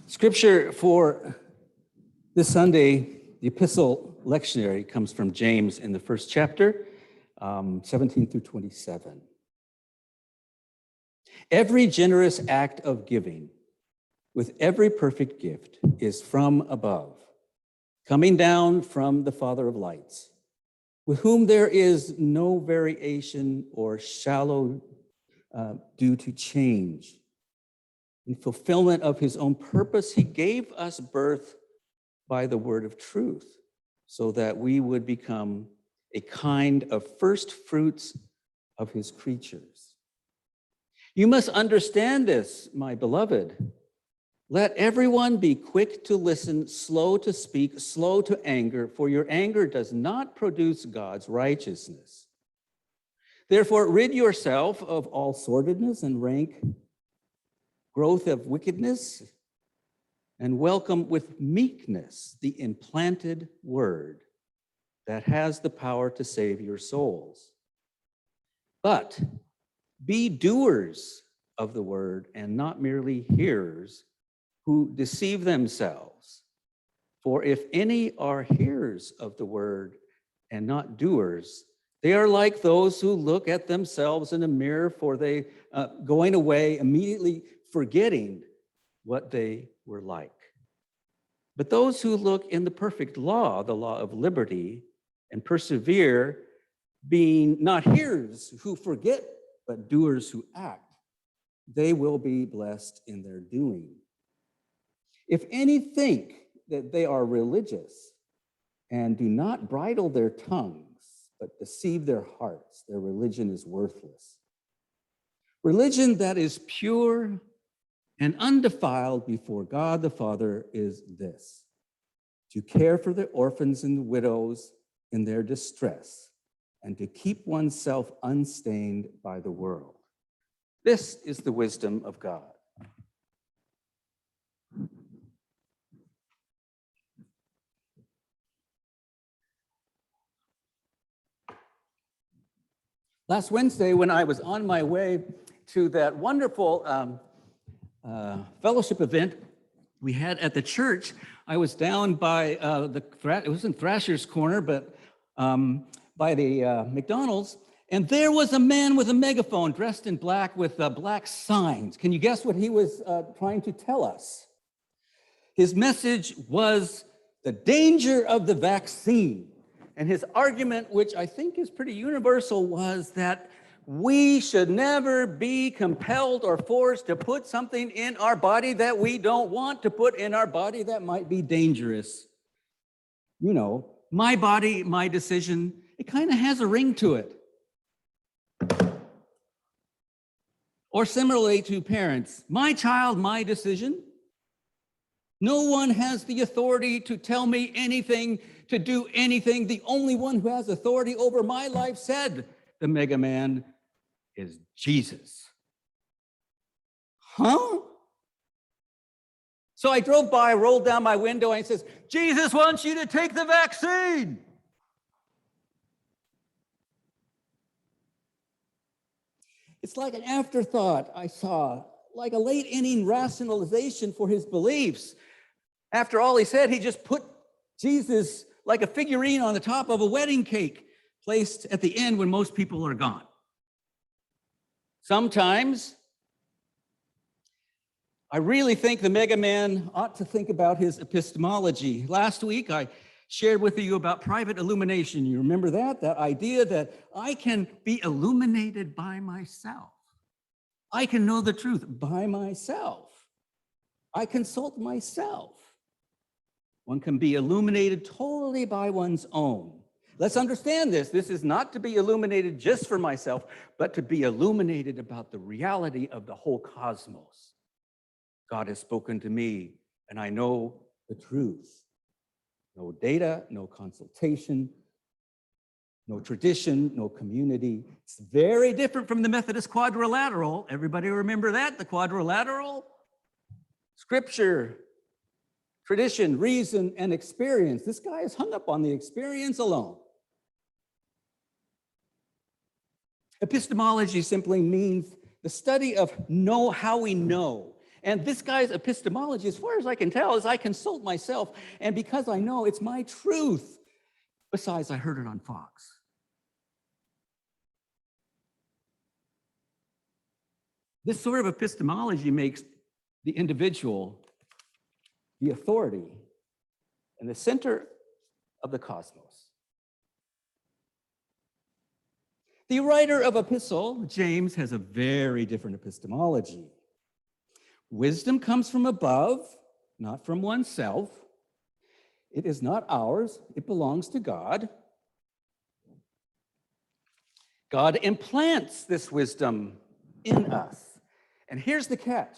Scripture for this Sunday, the epistle lectionary, comes from James in the first chapter, 17 through 27. Every generous act of giving with every perfect gift is from above, coming down from the Father of lights, with whom there is no variation or shallow due to change. In fulfillment of his own purpose, he gave us birth by the word of truth, so that we would become a kind of first fruits of his creatures. You must understand this, my beloved. Let everyone be quick to listen, slow to speak, slow to anger, for your anger does not produce God's righteousness. Therefore, rid yourself of all sordidness and rank growth of wickedness, and welcome with meekness the implanted word that has the power to save your souls. But be doers of the word and not merely hearers who deceive themselves. For if any are hearers of the word and not doers, they are like those who look at themselves in a mirror, for they going away immediately forgetting what they were like. But those who look in the perfect law, the law of liberty, and persevere, being not hearers who forget, but doers who act, they will be blessed in their doing. If any think that they are religious and do not bridle their tongues, but deceive their hearts, their religion is worthless. Religion that is pure and undefiled before God the Father is this: to care for the orphans and the widows in their distress, and to keep oneself unstained by the world. This is the wisdom of God. Last Wednesday, when I was on my way to that wonderful fellowship event we had at the church, I was down by it was in Thrasher's Corner, but by the McDonald's, and there was a man with a megaphone dressed in black with black signs. Can you guess what he was trying to tell us? His message was the danger of the vaccine. And his argument, which I think is pretty universal, was that we should never be compelled or forced to put something in our body that we don't want to put in our body that might be dangerous. You know, my body, my decision, it kind of has a ring to it. Or similarly to parents, my child, my decision. No one has the authority to tell me anything, to do anything. The only one who has authority over my life, said the mega man, is Jesus. Huh? So I drove by, rolled down my window, and he says, Jesus wants you to take the vaccine. It's like an afterthought I saw, like a late inning rationalization for his beliefs. After all he said, he just put Jesus like a figurine on the top of a wedding cake, placed at the end when most people are gone. Sometimes I really think the mega man ought to think about his epistemology. Last week, I shared with you about private illumination. You remember that? That idea that I can be illuminated by myself. I can know the truth by myself. I consult myself. One can be illuminated totally by one's own. Let's understand this. This is not to be illuminated just for myself, but to be illuminated about the reality of the whole cosmos. God has spoken to me, and I know the truth. No data, no consultation, no tradition, no community. It's very different from the Methodist quadrilateral. Everybody remember that? The quadrilateral? Scripture, tradition, reason, and experience. This guy is hung up on the experience alone. Epistemology simply means the study of how we know And this guy's epistemology, as far as I can tell, is I consult myself, and because I know it's my truth. Besides, I heard it on Fox. This sort of epistemology makes the individual the authority and the center of the cosmos. The writer of epistle, James, has a very different epistemology. Wisdom comes from above, not from oneself. It is not ours, it belongs to God. God implants this wisdom in us. And here's the catch.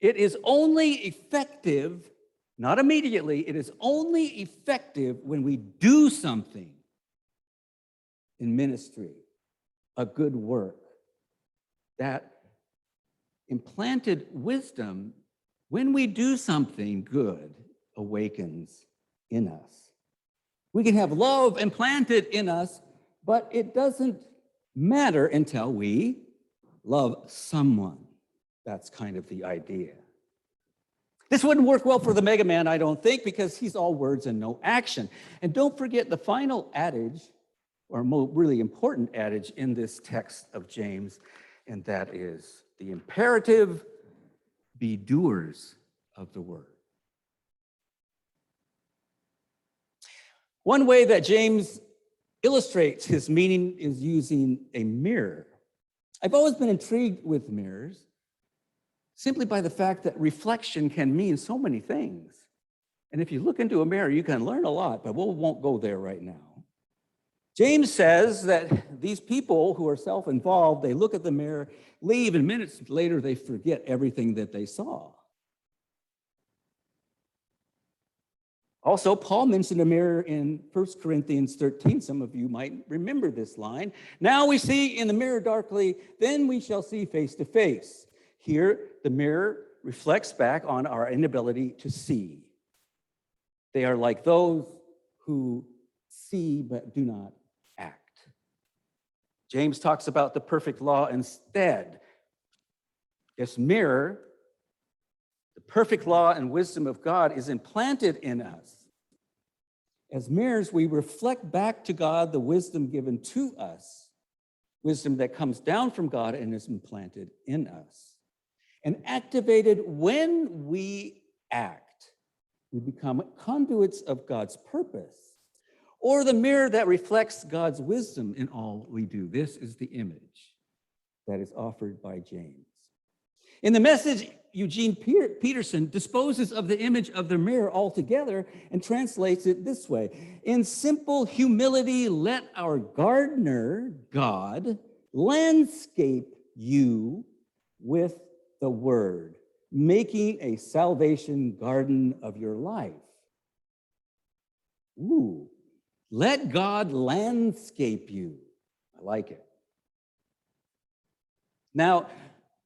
It is only effective, not immediately, it is only effective when we do something in ministry, a good work. That implanted wisdom, when we do something good, awakens in us. We can have love implanted in us, but it doesn't matter until we love someone. That's kind of the idea. This wouldn't work well for the mega man, I don't think, because he's all words and no action. And don't forget the final adage, or really important adage in this text of James, and that is the imperative, be doers of the word. One way that James illustrates his meaning is using a mirror. I've always been intrigued with mirrors simply by the fact that reflection can mean so many things. And if you look into a mirror, you can learn a lot, but we won't go there right now. James says that these people who are self-involved, they look at the mirror, leave, and minutes later they forget everything that they saw. Also, Paul mentioned a mirror in 1 Corinthians 13. Some of you might remember this line. Now we see in the mirror darkly, then we shall see face to face. Here, the mirror reflects back on our inability to see. They are like those who see but do not act. James talks about the perfect law instead. This mirror, the perfect law and wisdom of God, is implanted in us. As mirrors, we reflect back to God the wisdom given to us, wisdom that comes down from God and is implanted in us. And activated when we act, we become conduits of God's purpose, or the mirror that reflects God's wisdom in all we do. This is the image that is offered by James. In the Message, Eugene Peterson disposes of the image of the mirror altogether and translates it this way. In simple humility, let our gardener, God, landscape you with the word, making a salvation garden of your life. Ooh, let God landscape you. I like it. Now,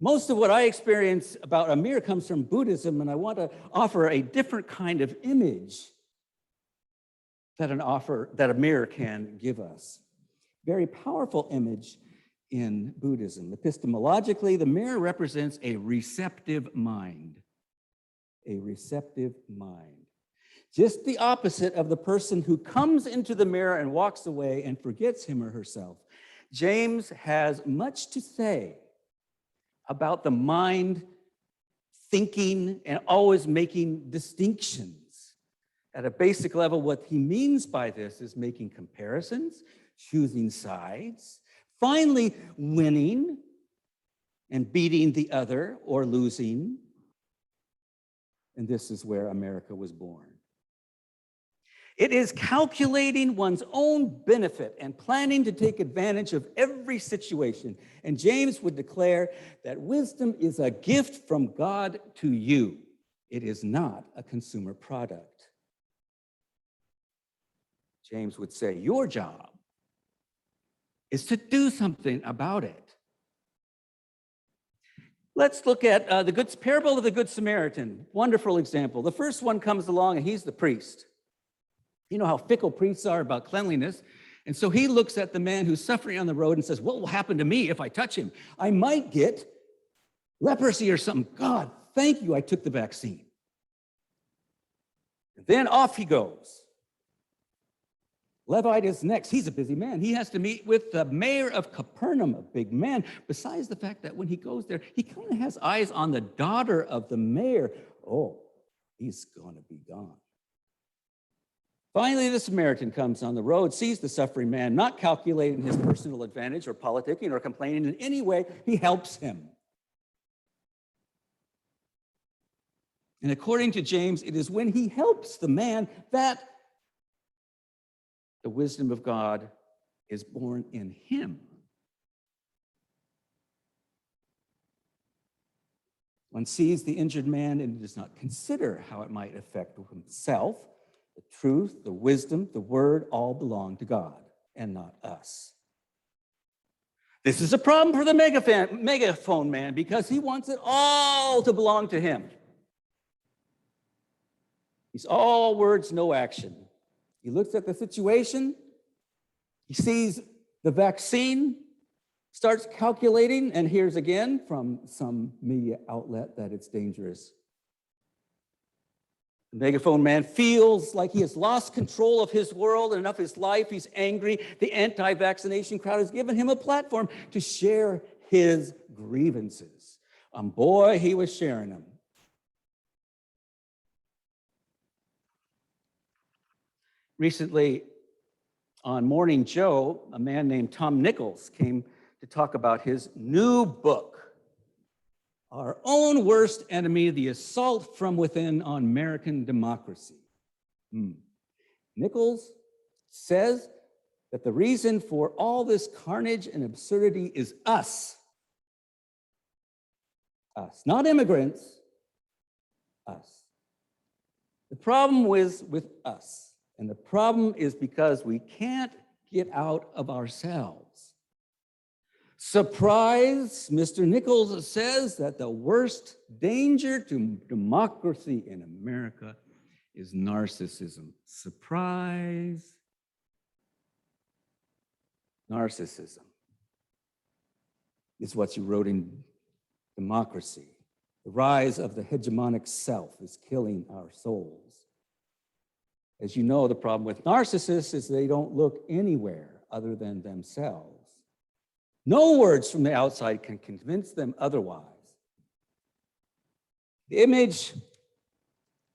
most of what I experience about a mirror comes from Buddhism, and I want to offer a different kind of image that a mirror can give us. Very powerful image in Buddhism. Epistemologically, the mirror represents a receptive mind. A receptive mind. Just the opposite of the person who comes into the mirror and walks away and forgets him or herself. James has much to say about the mind thinking and always making distinctions. At a basic level, what he means by this is making comparisons, choosing sides, finally winning and beating the other or losing. And this is where America was born. It is calculating one's own benefit and planning to take advantage of every situation. And James would declare that wisdom is a gift from God to you. It is not a consumer product. James would say, your job is to do something about it. Let's look at the parable of the Good Samaritan. Wonderful example. The first one comes along and he's the priest. You know how fickle priests are about cleanliness. And so he looks at the man who's suffering on the road and says, what will happen to me if I touch him? I might get leprosy or something. God, thank you, I took the vaccine. And then off he goes. Levite is next. He's a busy man. He has to meet with the mayor of Capernaum, a big man. Besides the fact that when he goes there, he kind of has eyes on the daughter of the mayor. Oh, he's going to be gone. Finally, the Samaritan comes on the road, sees the suffering man, not calculating his personal advantage or politicking or complaining in any way. He helps him. And according to James, it is when he helps the man that the wisdom of God is born in him. One sees the injured man and does not consider how it might affect himself. The truth, the wisdom, the word all belong to God and not us. This is a problem for the megaphone man because he wants it all to belong to him. He's all words, no action. He looks at the situation, he sees the vaccine, starts calculating, and hears again from some media outlet that it's dangerous. The megaphone man feels like he has lost control of his world and of his life. He's angry. The anti-vaccination crowd has given him a platform to share his grievances. And boy, he was sharing them. Recently, on Morning Joe, a man named Tom Nichols came to talk about his new book, Our Own Worst Enemy, The Assault from Within on American Democracy. Nichols says that the reason for all this carnage and absurdity is us. Us, not immigrants, us. The problem is with us. And the problem is because we can't get out of ourselves. Surprise, Mr. Nichols says that the worst danger to democracy in America is narcissism. Surprise. Narcissism is what's eroding democracy. The rise of the hegemonic self is killing our souls. As you know, the problem with narcissists is they don't look anywhere other than themselves. No words from the outside can convince them otherwise. The image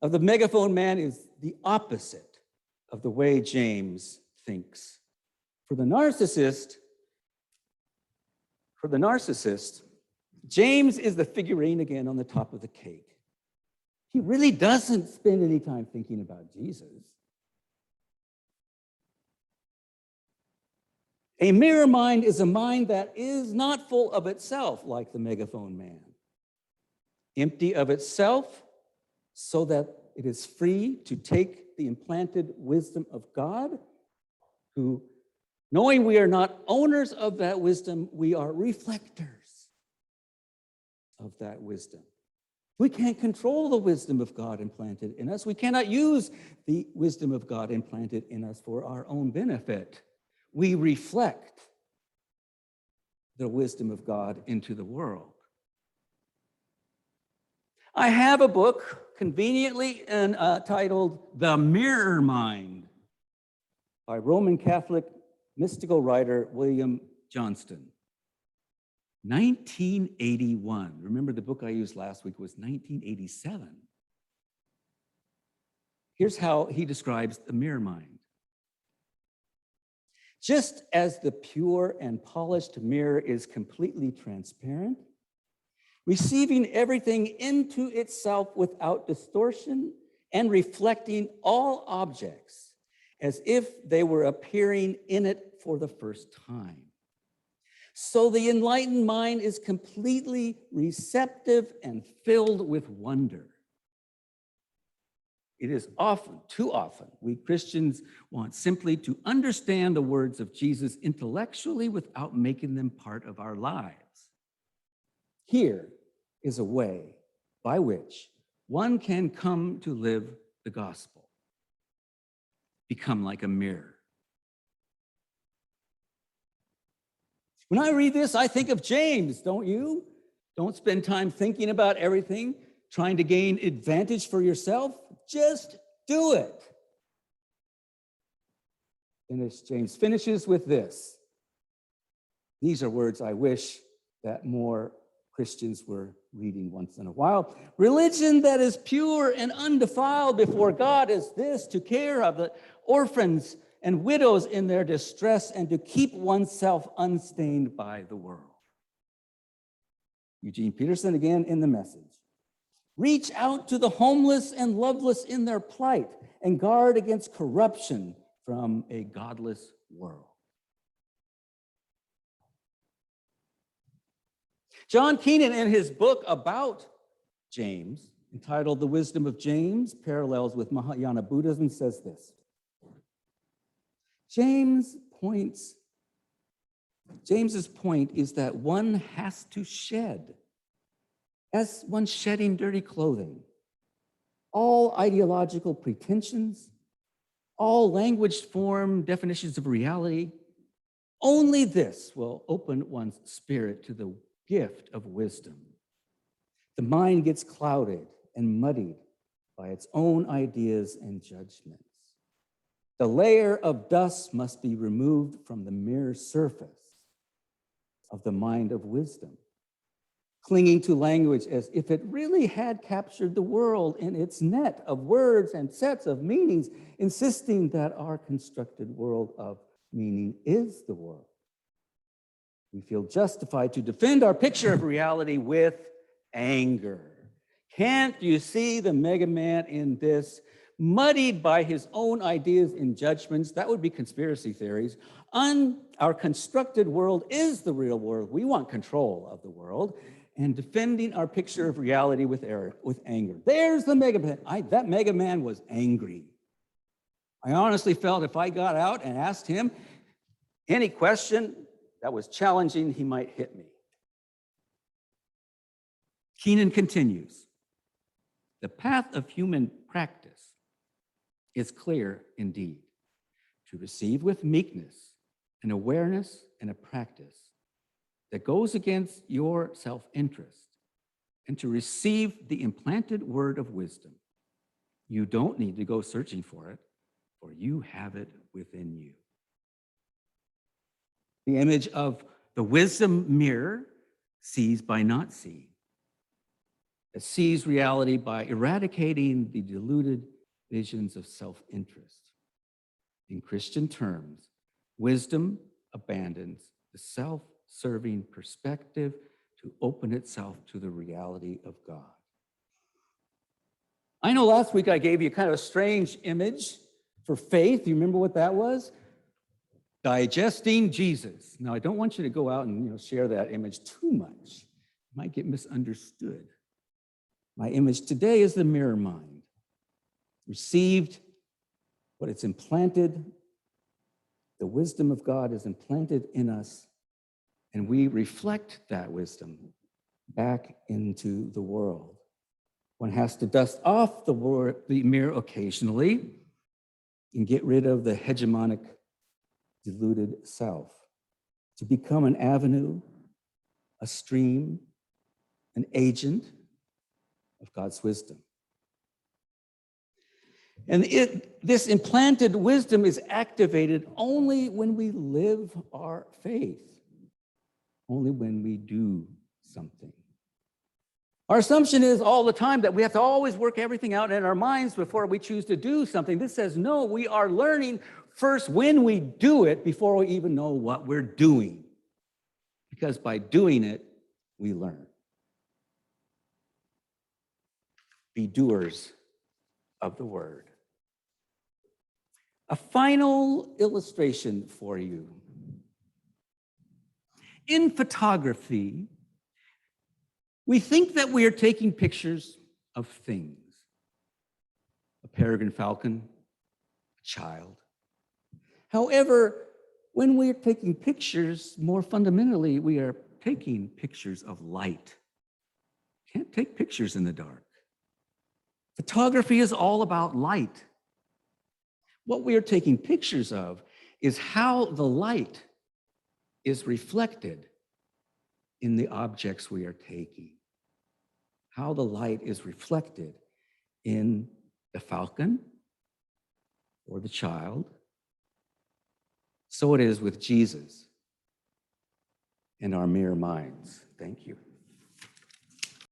of the megaphone man is the opposite of the way James thinks. For the narcissist, James is the figurine again on the top of the cake. He really doesn't spend any time thinking about Jesus. A mirror mind is a mind that is not full of itself, like the megaphone man. Empty of itself, so that it is free to take the implanted wisdom of God, who, knowing we are not owners of that wisdom, we are reflectors of that wisdom. We can't control the wisdom of God implanted in us. We cannot use the wisdom of God implanted in us for our own benefit. We reflect the wisdom of God into the world. I have a book conveniently titled The Mirror Mind by Roman Catholic mystical writer William Johnston. 1981. Remember, the book I used last week was 1987. Here's how he describes the mirror mind. Just as the pure and polished mirror is completely transparent, receiving everything into itself without distortion and reflecting all objects as if they were appearing in it for the first time. So the enlightened mind is completely receptive and filled with wonder. It is too often, we Christians want simply to understand the words of Jesus intellectually without making them part of our lives. Here is a way by which one can come to live the gospel, become like a mirror. When I read this, I think of James, don't you? Don't spend time thinking about everything. trying to gain advantage for yourself, just do it. James finishes with this. These are words I wish that more Christians were reading once in a while. Religion that is pure and undefiled before God is this: to care of the orphans and widows in their distress and to keep oneself unstained by the world. Eugene Peterson again in the Message. Reach out to the homeless and loveless in their plight and guard against corruption from a godless world. John Keenan, in his book about James, entitled The Wisdom of James, Parallels with Mahayana Buddhism, says this. James's point is that one has to shed, as one shedding dirty clothing, all ideological pretensions, all language-formed definitions of reality. Only this will open one's spirit to the gift of wisdom. The mind gets clouded and muddied by its own ideas and judgments. The layer of dust must be removed from the mere surface of the mind of wisdom, clinging to language as if it really had captured the world in its net of words and sets of meanings, insisting that our constructed world of meaning is the world. We feel justified to defend our picture of reality with anger. Can't you see the mega man in this? Muddied by his own ideas and judgments, that would be conspiracy theories. Our constructed world is the real world. We want control of the world, and defending our picture of reality with anger. There's the mega man. That mega man was angry. I honestly felt if I got out and asked him any question that was challenging, he might hit me. Keenan continues, the path of human practice is clear indeed, to receive with meekness and awareness and a practice that goes against your self-interest, and to receive the implanted word of wisdom. You don't need to go searching for it, for you have it within you. The image of the wisdom mirror sees by not seeing. It sees reality by eradicating the deluded visions of self-interest. In Christian terms, wisdom abandons the self-serving perspective to open itself to the reality of God. I know last week I gave you kind of a strange image for faith. You remember what that was? Digesting Jesus. Now, I don't want you to go out and share that image too much. It might get misunderstood. My image today is the mirror mind. Received what it's implanted, the wisdom of God is implanted in us, and we reflect that wisdom back into the world. One has to dust off the mirror occasionally and get rid of the hegemonic, deluded self to become an avenue, a stream, an agent of God's wisdom. And this implanted wisdom is activated only when we live our faith, only when we do something. Our assumption is all the time that we have to always work everything out in our minds before we choose to do something. This says, no, we are learning first when we do it before we even know what we're doing. Because by doing it, we learn. Be doers of the word. A final illustration for you. In photography, we think that we are taking pictures of things. A peregrine falcon, a child. However, when we are taking pictures, more fundamentally, we are taking pictures of light. Can't take pictures in the dark. Photography is all about light. What we are taking pictures of is how the light is reflected in the objects we are taking. how the light is reflected in the falcon or the child, so it is with Jesus in our mere minds. Thank you.